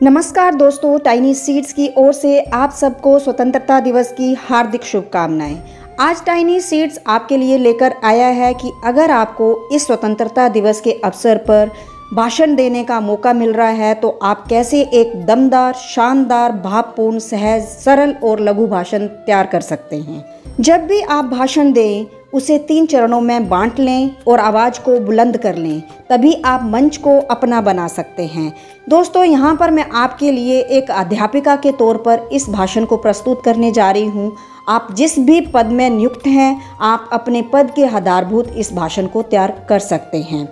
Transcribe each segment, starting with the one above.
नमस्कार दोस्तों, tiny seeds की ओर से आप सबको स्वतंत्रता दिवस की हार्दिक शुभकामनाएं। आज टाइनी सीड्स आपके लिए लेकर आया है कि अगर आपको इस स्वतंत्रता दिवस के अवसर पर भाषण देने का मौका मिल रहा है तो आप कैसे एक दमदार, शानदार, भावपूर्ण, सहज, सरल और लघु भाषण तैयार कर सकते हैं। जब भी आप भाषण दें उसे 3 चरणों में बांट लें और आवाज़ को बुलंद कर लें, तभी आप मंच को अपना बना सकते हैं। दोस्तों, यहाँ पर मैं आपके लिए एक अध्यापिका के तौर पर इस भाषण को प्रस्तुत करने जा रही हूँ। आप जिस भी पद में नियुक्त हैं, आप अपने पद के आधारभूत इस भाषण को तैयार कर सकते हैं।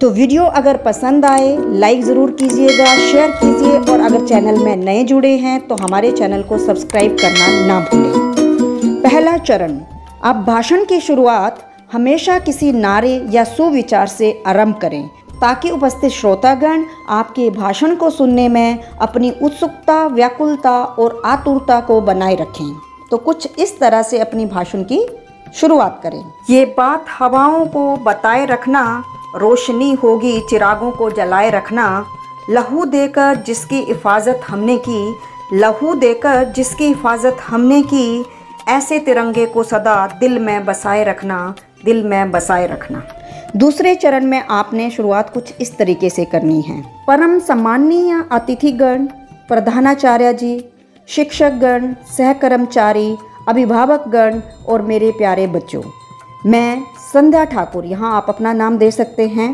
तो वीडियो अगर पसंद आए लाइक ज़रूर कीजिएगा, शेयर कीजिए और अगर चैनल में नए जुड़े हैं तो हमारे चैनल को सब्सक्राइब करना ना भूलें। पहला चरण, आप भाषण की शुरुआत हमेशा किसी नारे या सुविचार से आरंभ करें ताकि उपस्थित श्रोतागण आपके भाषण को सुनने में अपनी उत्सुकता, व्याकुलता और आतुरता को बनाए रखें। तो कुछ इस तरह से अपनी भाषण की शुरुआत करें। ये बात हवाओं को बताए रखना, रोशनी होगी चिरागों को जलाए रखना, लहू देकर जिसकी हिफाजत हमने की, लहू देकर जिसकी हिफाजत हमने की, ऐसे तिरंगे को सदा दिल में बसाए रखना, दिल में बसाए रखना। दूसरे चरण में आपने शुरुआत कुछ इस तरीके से करनी है। परम सम्माननीय अतिथिगण, प्रधानाचार्य जी, शिक्षकगण, सहकर्मचारी, अभिभावकगण और मेरे प्यारे बच्चों, मैं संध्या ठाकुर, यहाँ आप अपना नाम दे सकते हैं।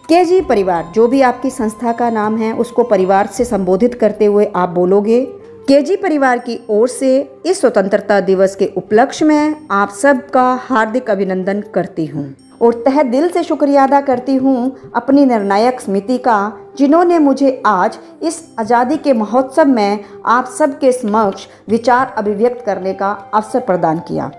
केजी परिवार, जो भी आपकी संस्था का नाम है उसको परिवार से संबोधित करते हुए आप बोलोगे। केजी परिवार की ओर से इस स्वतंत्रता दिवस के उपलक्ष्य में आप सबका हार्दिक अभिनंदन करती हूँ और तहे दिल से शुक्रिया अदा करती हूँ अपनी निर्णायक समिति का, जिन्होंने मुझे आज इस आज़ादी के महोत्सव में आप सबके समक्ष विचार अभिव्यक्त करने का अवसर प्रदान किया।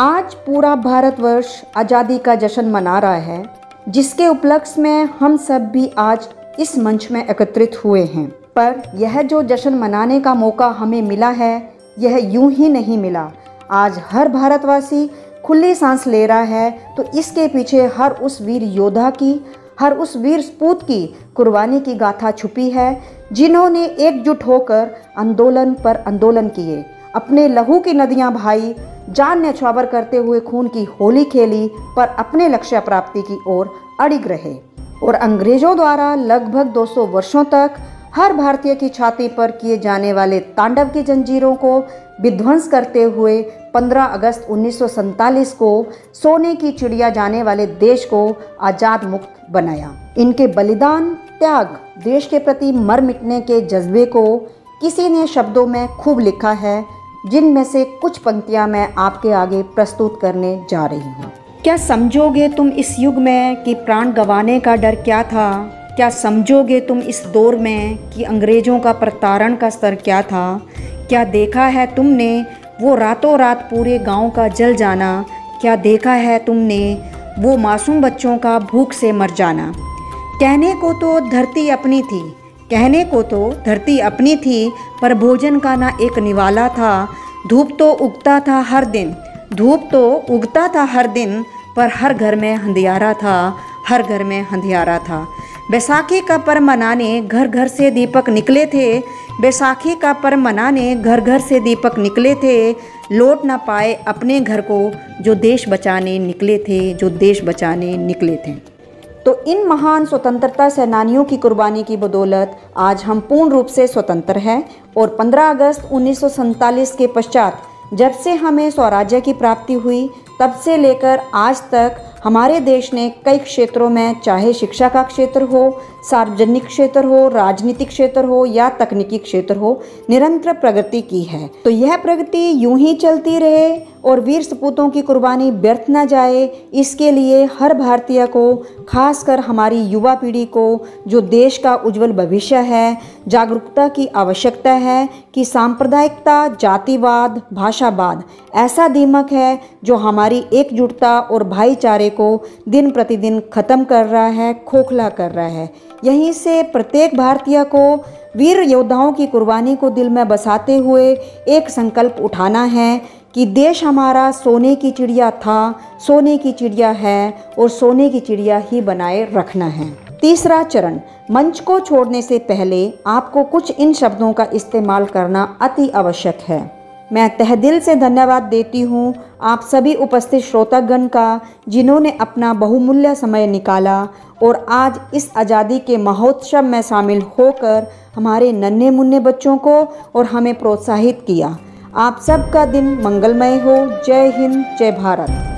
आज पूरा भारतवर्ष आज़ादी का जश्न मना रहा है, जिसके उपलक्ष्य में हम सब भी आज इस मंच में एकत्रित हुए हैं। पर यह जो जश्न मनाने का मौका हमें मिला है, यह यूं ही नहीं मिला। आज हर भारतवासी खुली सांस ले रहा है, तो इसके पीछे हर उस वीर योद्धा की, हर उस वीर सपूत की कुर्बानी की गाथा छुपी है, जिन्होंने एकजुट होकर आंदोलन पर आंदोलन किए, अपने लहू की नदियां बहाई, जान न्यौछावर करते हुए खून की होली खेली, पर अपने लक्ष्य प्राप्ति की ओर अड़िग रहे। और अंग्रेजों द्वारा लगभग 200 वर्षों तक हर भारतीय की छाती पर किए जाने वाले तांडव की जंजीरों को विध्वंस करते हुए 15 अगस्त 1947 को सोने की चिड़िया जाने वाले देश को आज़ाद मुक्त बनाया। इनके बलिदान, त्याग, देश के प्रति मर मिटने के जज्बे को किसी ने शब्दों में खूब लिखा है, जिनमें से कुछ पंक्तियां मैं आपके आगे प्रस्तुत करने जा रही हूँ। क्या समझोगे तुम इस युग में कि प्राण गंवाने का डर क्या था? क्या समझोगे तुम इस दौर में कि अंग्रेज़ों का प्रताड़न का स्तर क्या था? क्या देखा है तुमने वो रातों रात पूरे गांव का जल जाना? क्या देखा है तुमने वो मासूम बच्चों का भूख से मर जाना? कहने को तो धरती अपनी थी, कहने को तो धरती अपनी थी, पर भोजन का ना एक निवाला था। धूप तो उगता था हर दिन, धूप तो उगता था हर दिन, पर हर घर में अंधियारा था, हर घर में अंधियारा था। बैसाखी का पर्व मनाने घर घर से दीपक निकले थे, बैसाखी का पर्व मनाने घर घर से दीपक निकले थे, लौट ना पाए अपने घर को जो देश बचाने निकले थे, जो देश बचाने निकले थे। तो इन महान स्वतंत्रता सेनानियों की कुर्बानी की बदौलत आज हम पूर्ण रूप से स्वतंत्र हैं और 15 अगस्त 1947 के पश्चात जब से हमें स्वराज्य की प्राप्ति हुई, तब से लेकर आज तक हमारे देश ने कई क्षेत्रों में, चाहे शिक्षा का क्षेत्र हो, सार्वजनिक क्षेत्र हो, राजनीतिक क्षेत्र हो या तकनीकी क्षेत्र हो, निरंतर प्रगति की है। तो यह प्रगति यूं ही चलती रहे और वीर सपूतों की कुर्बानी व्यर्थ न जाए, इसके लिए हर भारतीय को, खासकर हमारी युवा पीढ़ी को, जो देश का उज्जवल भविष्य है, जागरूकता की आवश्यकता है कि सांप्रदायिकता, जातिवाद, भाषावाद ऐसा दीमक है जो हमारी एकजुटता और भाईचारे को दिन प्रतिदिन खत्म कर रहा है, खोखला कर रहा है। यहीं से प्रत्येक भारतीय को वीर योद्धाओं की कुर्बानी को दिल में बसाते हुए एक संकल्प उठाना है कि देश हमारा सोने की चिड़िया था, सोने की चिड़िया है और सोने की चिड़िया ही बनाए रखना है। तीसरा चरण, मंच को छोड़ने से पहले आपको कुछ इन शब्दों का इस्तेमाल करना अति आवश्यक है। मैं तहे दिल से धन्यवाद देती हूँ आप सभी उपस्थित श्रोतागण का, जिन्होंने अपना बहुमूल्य समय निकाला और आज इस आज़ादी के महोत्सव में शामिल होकर हमारे नन्हे मुन्ने बच्चों को और हमें प्रोत्साहित किया। आप सबका दिन मंगलमय हो। जय हिंद, जय भारत।